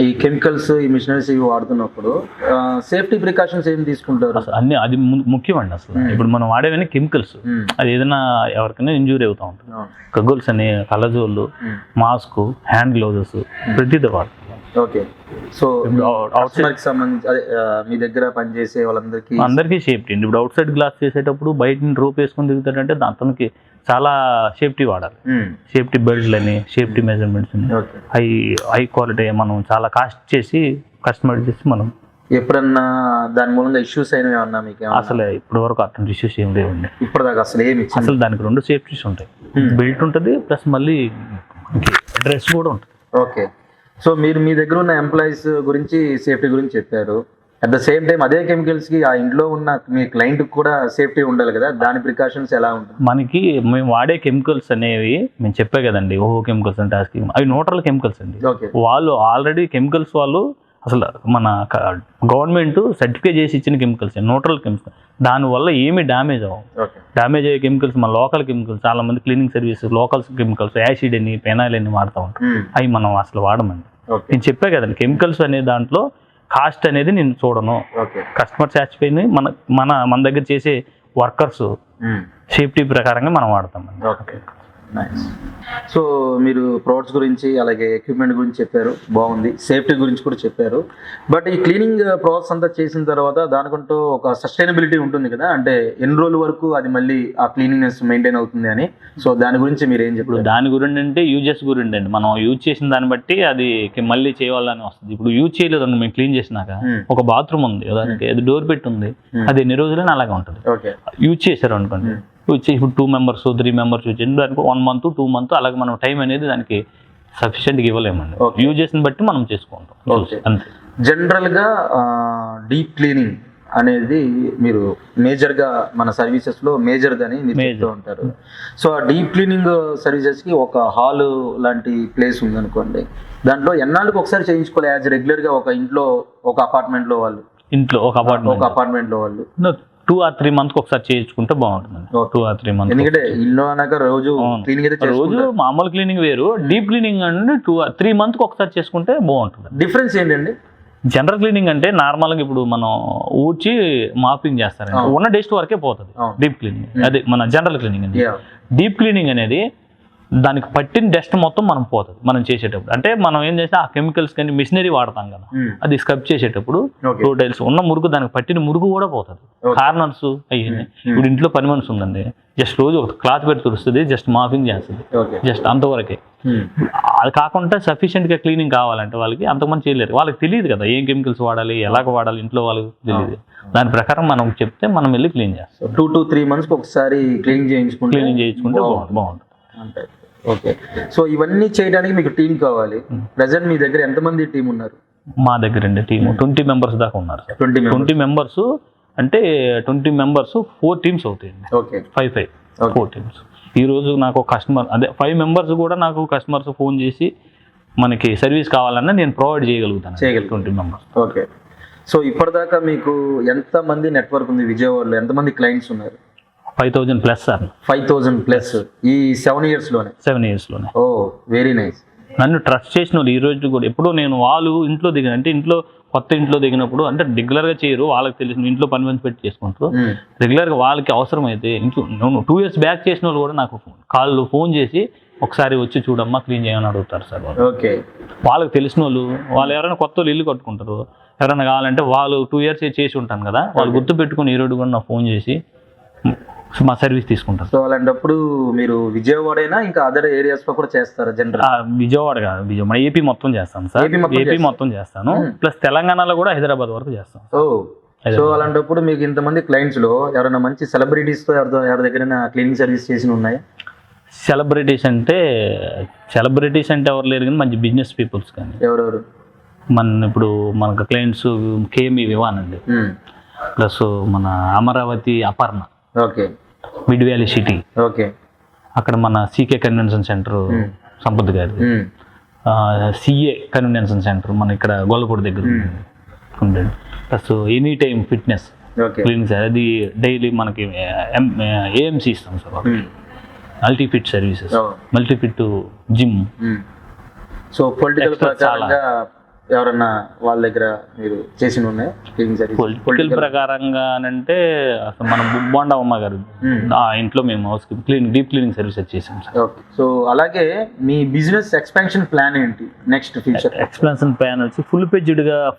ఈ కెమికల్స్, ఈ మిషనరీస్ ఇవి వాడుతున్నప్పుడు సేఫ్టీ ప్రికాషన్స్ ఏం తీసుకుంటారు? అన్ని అది ముఖ్యం అండి. అసలు ఇప్పుడు మనం వాడేవన్నీ కెమికల్స్, అది ఏదైనా ఎవరికైనా ఇంజూరీ అవుతూ ఉంటుంది. గగుల్స్ అని, కళ్ళజోళ్ళు, మాస్క్, హ్యాండ్ గ్లౌజెస్ ప్రతిదీ వాడుతాం. ఓకే, సో సంబంధించి మీ దగ్గర పనిచేసే అందరికీ సేఫ్టీ అండి. ఇప్పుడు అవుట్ సైడ్ గ్లాస్ చేసేటప్పుడు బయట రోప్ వేసుకొని దిగుతాడంటే అతనికి చాలా సేఫ్టీ వాడాలి. సేఫ్టీ బెల్ట్లు అని, సేఫ్టీ మెజర్మెంట్స్ అని, హై క్వాలిటీ మనం చాలా కాస్ట్ చేసి కస్టమైజ్ చేసి మనం. ఎప్పుడన్నా దాని మూలంగా ఇష్యూస్ అయినవి ఏమన్నా మీకు? అసలు ఇప్పటి వరకు అటువంటి ఇష్యూస్ ఏం లేవండి ఇప్పటిదాకా. అసలు దానికి 2 సేఫ్టీస్ ఉంటాయి, బెల్ట్ ఉంటుంది ప్లస్ మళ్ళీ డ్రెస్ కూడా ఉంటుంది. ఓకే, సో మీరు మీ దగ్గర ఉన్న ఎంప్లాయీస్ గురించి సేఫ్టీ గురించి చెప్పారు. అట్ ద సేమ్ టైం అదే కెమికల్స్ కి ఆ ఇంట్లో ఉన్న మీ క్లయింట్ కూడా సేఫ్టీ ఉండాలి కదా, దాని ప్రికాషన్స్ ఎలా ఉంటుంది? మనకి మేము వాడే కెమికల్స్ అనేవి మేము చెప్పే కదండి, ఓహో కెమికల్స్ అంటే అవి న్యూట్రల్ కెమికల్స్ అండి. వాళ్ళు ఆల్రెడీ కెమికల్స్ వాళ్ళు అసలు మన గవర్నమెంట్ సర్టిఫికేట్ చేసి ఇచ్చిన కెమికల్స్, న్యూట్రల్ కెమికల్స్. దానివల్ల ఏమి డ్యామేజ్ అవ్వవు. డ్యామేజ్ అయ్యే కెమికల్స్ మన లోకల్ కెమికల్స్, చాలా మంది cleaning service local chemicals acid అని, పెనాయిల్ అని వాడుతూ ఉంటాం. అవి మనం అసలు వాడమండి. నేను చెప్పే కదండి, కెమికల్స్ అనే దాంట్లో కాస్ట్ అనేది నేను చూడను. కస్టమర్ సాటిస్ఫైని మన దగ్గర చేసే వర్కర్స్ సేఫ్టీ ప్రకారంగా మనం వాడతాం. నైస్. సో మీరు ప్రొడక్ట్స్ గురించి అలాగే ఎక్విప్మెంట్ గురించి చెప్పారు, బాగుంది. సేఫ్టీ గురించి కూడా చెప్పారు. బట్ ఈ క్లీనింగ్ ప్రాసెస్ అంతా చేసిన తర్వాత దానికంటూ ఒక సస్టైనబిలిటీ ఉంటుంది కదా, అంటే ఎన్ని రోజుల వరకు అది మళ్ళీ ఆ క్లీనింగ్నెస్ మెయింటైన్ అవుతుంది అని. సో దాని గురించి మీరు ఏం ఇప్పుడు చెప్పారు? దాని గురించి అంటే యూజెస్ గురించి అండి, మనం యూజ్ చేసిన దాన్ని బట్టి అది మళ్ళీ చేయాలని వస్తుంది. ఇప్పుడు యూజ్ చేయలేదు మేము క్లీన్ చేసినాక ఒక బాత్రూమ్ ఉంది దానికి, అది డోర్ పెట్టి ఉంది, అది ఎన్ని రోజులైనా అలాగే ఉంటుంది. ఓకే. యూజ్ చేశారు అనుకోండి, వచ్చి ఇప్పుడు 2 members 3 members వచ్చి దానికి 1 month 2 months అలాగే మనం టైం అనేది దానికి సఫిషియెంట్గా ఇవ్వలేమండి. యూజెస్ని బట్టి మనం చేసుకుంటాం. ఓకే. అంతే. జనరల్గా డీప్ క్లీనింగ్ అనేది మీరు మేజర్గా మన సర్వీసెస్లో మేజర్గాని మీరు చెప్తూ ఉంటారు. సో ఆ డీప్ క్లీనింగ్ సర్వీసెస్కి ఒక హాల్ లాంటి ప్లేస్ ఉందనుకోండి, దాంట్లో ఎన్నాళ్ళకి ఒకసారి చేయించుకోవాలి యాజ్ రెగ్యులర్గా ఒక ఇంట్లో ఒక అపార్ట్మెంట్లో వాళ్ళు, ఇంట్లో ఒక అపార్ట్మెంట్లో వాళ్ళు 2 or 3 months ఒకసారి చేయించుకుంటే బాగుంటుంది. 2 or 3 months. ఎందుకంటే ఇల్లు అన్నాక రోజు క్లీనింగ్ అయితే రోజు మామూలు క్లీనింగ్ వేరు, డీప్ క్లీనింగ్ అంటే 2 or 3 months ఒకసారి చేసుకుంటే బాగుంటుంది. డిఫరెన్స్ ఏంటండి? జనరల్ క్లీనింగ్ అంటే నార్మల్గా ఇప్పుడు మనం ఊడ్చి మాపింగ్ చేస్తారండి, ఉన్న డస్ట్ వరకే పోతుంది. డీప్ క్లీనింగ్ అదే మన జనరల్ క్లీనింగ్ అండి. డీప్ క్లీనింగ్ అనేది దానికి పట్టిన డస్ట్ మొత్తం మనం పోతుంది మనం చేసేటప్పుడు. అంటే మనం ఏం చేస్తే ఆ కెమికల్స్ కానీ మిషనరీ వాడతాం కదా, అది స్క్రబ్ చేసేటప్పుడు టైల్స్ ఉన్న మురుగు, దానికి పట్టిన మురుగు కూడా పోతుంది. కార్నర్స్ అయ్యింది. ఇప్పుడు ఇంట్లో పని మనిషి ఉందండి, జస్ట్ రోజు ఒక క్లాత్ పెట్టి తుడుస్తుంది, జస్ట్ మాపింగ్ చేస్తుంది, జస్ట్ అంతవరకే. అది కాకుండా సఫిషియెంట్గా క్లీనింగ్ కావాలంటే వాళ్ళకి అంతమంది చేయలేరు, వాళ్ళకి తెలియదు కదా ఏం కెమికల్స్ వాడాలి, ఎలాగ వాడాలి, ఇంట్లో వాళ్ళకి తెలియదు. దాని ప్రకారం మనం చెప్తే మనం వెళ్ళి క్లీన్ చేస్తాం. 2 to 3 months ఒకసారి క్లీనింగ్ చేయించుకుంటే బాగుంటుంది. ఓకే. సో ఇవన్నీ చేయడానికి మీకు టీం కావాలి. ప్రెసెంట్ మీ దగ్గర ఎంతమంది టీం ఉన్నారు? మా దగ్గర అండి టీము 20 members దాకా ఉన్నారు. 20 members అంటే 20 members 4 teams అవుతాయండి. ఓకే. 5 4 teams. ఈ రోజు నాకు కస్టమర్ అదే 5 members కూడా నాకు కస్టమర్స్ ఫోన్ చేసి మనకి సర్వీస్ కావాలన్నా నేను ప్రొవైడ్ చేయగలుగుతాను. 20 members. ఓకే. సో ఇప్పటిదాకా మీకు ఎంతమంది నెట్వర్క్ ఉంది విజయవాడలో? ఎంతమంది క్లయింట్స్ ఉన్నారు? 5,000 plus సార్. 5,000 plus ఈ 7 years లోనే? 7 years లోనే. ఓ వెరీ నైస్. నన్ను ట్రస్ట్ చేసిన వాళ్ళు ఈ రోజు కూడా ఎప్పుడో నేను వాళ్ళు ఇంట్లో దిగిన అంటే ఇంట్లో కొత్త ఇంట్లో దిగినప్పుడు అంటే రెగ్యులర్గా చేయరు, వాళ్ళకి తెలిసిన ఇంట్లో పని మంచి పెట్టి చేసుకుంటారు. రెగ్యులర్గా వాళ్ళకి అవసరమైతే ఇంట్లో 2 years బ్యాక్ చేసిన వాళ్ళు కూడా నాకు ఫోన్ చేసి ఒకసారి వచ్చి చూడమ్మా క్లీన్ చేయమని అడుగుతారు సార్. ఓకే. వాళ్ళకి తెలిసిన వాళ్ళు ఎవరైనా కొత్త వాళ్ళు ఇల్లు కట్టుకుంటారు, ఎవరైనా కావాలంటే వాళ్ళు 2 years చేసి ఉంటాను కదా, వాళ్ళు గుర్తు పెట్టుకుని ఈ రోజు కూడా నాకు ఫోన్ చేసి మా సర్వీస్ తీసుకుంటారు. సో అలాంటప్పుడు మీరు విజయవాడైనా ఇంకా అదర్ ఏరియాస్ లో కూడా చేస్తారా? జనరల్ విజయవాడ కాదు, మన ఏపీ మొత్తం చేస్తాను సార్. ఏపీ మొత్తం చేస్తాను, ప్లస్ తెలంగాణలో కూడా హైదరాబాద్ వరకు చేస్తాను. సో అలాంటప్పుడు మీకు ఇంతమంది క్లయింట్స్ లో ఎవరైనా మంచి సెలబ్రిటీస్ తో ఎవరి దగ్గర క్లీనింగ్ సర్వీస్ చేసి ఉన్నాయా? సెలబ్రిటీస్ అంటే ఎవరు లేరు కానీ మంచి బిజినెస్ పీపుల్స్ కానీ. ఎవరెవరు? ఇప్పుడు మనకు క్లయింట్స్ కేఎంఈ వివాన్ అండి, ప్లస్ మన Amaravati Aparna, okay, mid valley city, okay, అక్కడ మన సీకే కన్వెన్షన్ సెంటర్ సంపత్ గారి, సిఏ కన్వెన్షన్ సెంటర్ మన ఇక్కడ గొల్లపూడి దగ్గర ఉండేది, plus any time fitness clinics, అది డైలీ మనకి ఏఎంసీ ఇస్తాం sir, Multifit services, Multifit gym. So political ప్రకారంగా ఎవరన్నా వాళ్ళ దగ్గర మీరు చేసి ఉన్నాయి? పొలిటికల్ ప్రకారంగా అంటే అసలు మన బోండమ్మ గారు ఆ ఇంట్లో మేము హౌస్ డీప్ క్లీనింగ్ సర్వీసెస్ చేసాం సార్. సో అలాగే మీ బిజినెస్ ఎక్స్పాన్షన్ ప్లాన్ ఏంటి నెక్స్ట్ ఫ్యూచర్? ఎక్స్పాన్షన్ ప్లాన్ వచ్చి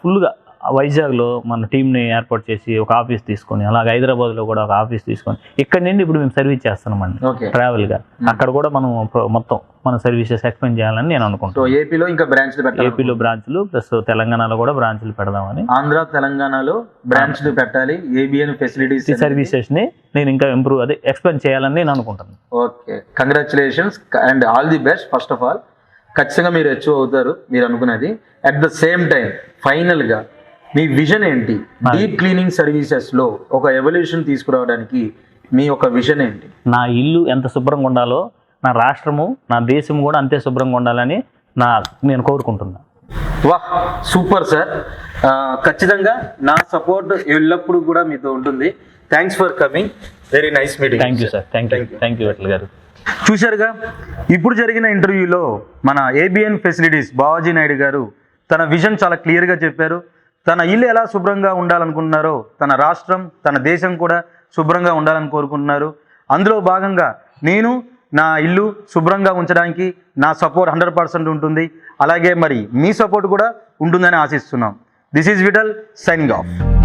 ఫుల్గా వైజాగ్లో మన టీంని ఏర్పాటు చేసి ఒక ఆఫీస్ తీసుకొని, అలాగే హైదరాబాద్లో కూడా ఒక ఆఫీస్ తీసుకొని ఇక్కడ నుండి ఇప్పుడు మేము సర్వీస్ చేస్తున్నామండి ట్రావెల్గా. అక్కడ కూడా మనం మొత్తం మన సర్వీసెస్ ఎక్స్పెండ్ చేయాలని నేను అనుకుంటున్నాను. ఏపీలో ఇంకా బ్రాంచ్లు పెట్టాలి, ఏపీలో బ్రాంచ్లు ప్లస్ తెలంగాణలో కూడా బ్రాంచ్లు పెడదామని. ఆంధ్ర తెలంగాణలో బ్రాంచ్లు పెట్టాలి, ఏబిఎన్ ఫెసిలిటీస్ సర్వీసెస్ని నేను ఇంకా ఇంప్రూవ్ ఎక్స్పెండ్ చేయాలని నేను అనుకుంటున్నాను. Okay, congratulations and all the best. First of all ఖచ్చితంగా మీరు అచీవ్ అవుతారు మీరు అనుకున్నది. అట్ ద సేమ్ టైం ఫైనల్గా మీ విజన్ ఏంటి? డీప్ క్లీనింగ్ సర్వీసెస్ లో ఒక ఎవల్యూషన్ తీసుకురావడానికి మీ ఒక విజన్ ఏంటి? నా ఇల్లు ఎంత శుభ్రంగా ఉండాలో నా రాష్ట్రము, నా దేశం కూడా అంతే శుభ్రంగా ఉండాలని నేను కోరుకుంటున్నాను. వాహ్, సూపర్ సార్. ఖచ్చితంగా నా సపోర్ట్ ఎల్లప్పుడూ కూడా మీతో ఉంటుంది. Thanks for coming. Very nice meeting. Thank you sir. Thank you అట్ల గారు. చూశారుగా, ఇప్పుడు జరిగిన ఇంటర్వ్యూలో మన ఏబిఎన్ ఫెసిలిటీస్ బావాజీ నాయుడు గారు తన విజన్ చాలా క్లియర్గా చెప్పారు. తన ఇల్లు ఎలా శుభ్రంగా ఉండాలనుకుంటున్నారో తన రాష్ట్రం, తన దేశం కూడా శుభ్రంగా ఉండాలని కోరుకుంటున్నారు. అందులో భాగంగా నేను నా ఇల్లు శుభ్రంగా ఉంచడానికి నా సపోర్ట్ 100% ఉంటుంది. అలాగే మరి మీ సపోర్ట్ కూడా ఉంటుందని ఆశిస్తున్నాం. This is Vithal signing of.